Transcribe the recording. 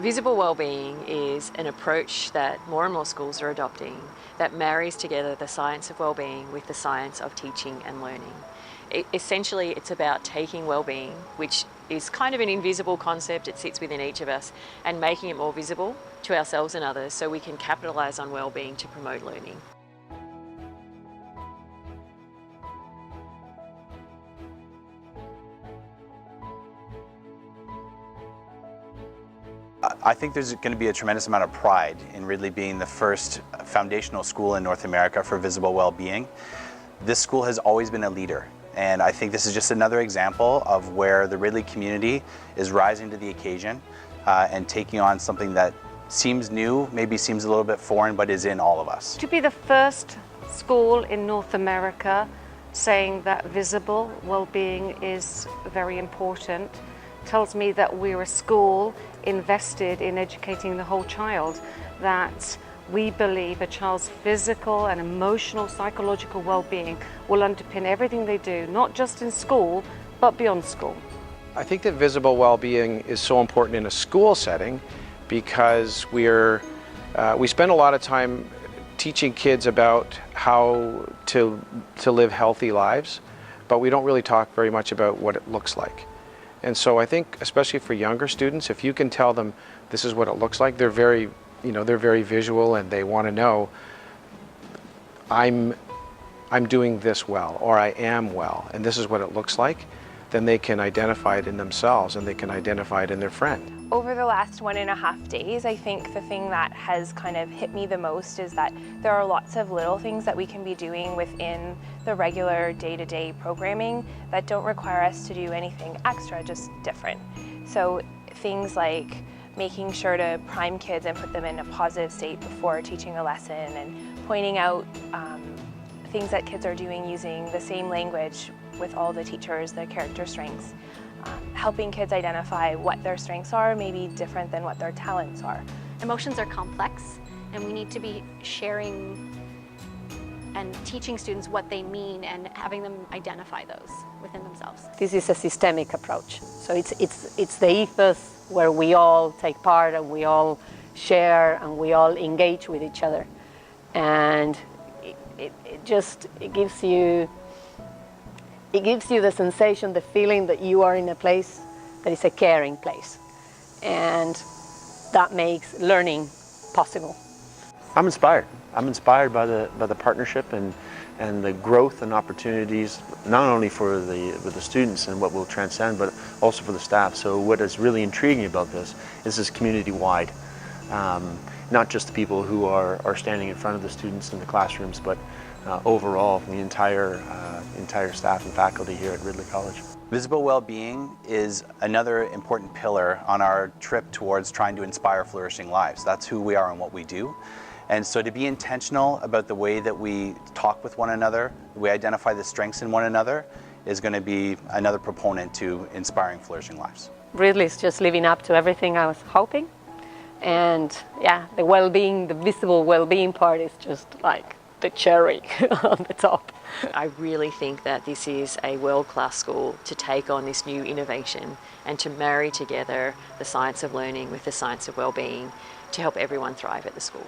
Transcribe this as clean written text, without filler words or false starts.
Visible Wellbeing is an approach that more and more schools are adopting that marries together the science of wellbeing with the science of teaching and learning. Essentially, it's about taking wellbeing, which is kind of an invisible concept, it sits within each of us, and making it more visible to ourselves and others so we can capitalise on wellbeing to promote learning. I think there's going to be a tremendous amount of pride in Ridley being the first foundational school in North America for visible well-being. This school has always been a leader, and I think this is just another example of where the Ridley community is rising to the occasion and taking on something that seems new, maybe seems a little bit foreign, but is in all of us. To be the first school in North America saying that visible well-being is very important tells me that we're a school invested in educating the whole child, that we believe a child's physical and emotional, psychological well-being will underpin everything they do, not just in school, but beyond school. I think that visible well-being is so important in a school setting because we spend a lot of time teaching kids about how to live healthy lives, but we don't really talk very much about what it looks like. And so I think, especially for younger students, if you can tell them this is what it looks like, they're very visual and they want to know, I'm doing this well, or I am well, and this is what it looks like, then they can identify it in themselves and they can identify it in their friend. Over the last 1.5 days, I think the thing that has kind of hit me the most is that there are lots of little things that we can be doing within the regular day-to-day programming that don't require us to do anything extra, just different. So things like making sure to prime kids and put them in a positive state before teaching a lesson, and pointing out things that kids are doing using the same language with all the teachers, their character strengths. Helping kids identify what their strengths are may be different than what their talents are. Emotions are complex, and we need to be sharing and teaching students what they mean and having them identify those within themselves. This is a systemic approach. So it's the ethos where we all take part and we all share and we all engage with each other. And it gives you the sensation, the feeling that you are in a place that is a caring place. And that makes learning possible. I'm inspired. I'm inspired by the partnership and the growth and opportunities, not only for the students and what will transcend, but also for the staff. So what is really intriguing about this is community-wide. Not just the people who are standing in front of the students in the classrooms, but overall the entire staff and faculty here at Ridley College. Visible Wellbeing is another important pillar on our trip towards trying to inspire flourishing lives. That's who we are and what we do. And so to be intentional about the way that we talk with one another, we identify the strengths in one another, is going to be another proponent to inspiring flourishing lives. Ridley's just living up to everything I was hoping. And yeah, the well-being, the visible well-being part is just like the cherry on the top. I really think that this is a world-class school to take on this new innovation and to marry together the science of learning with the science of well-being to help everyone thrive at the school.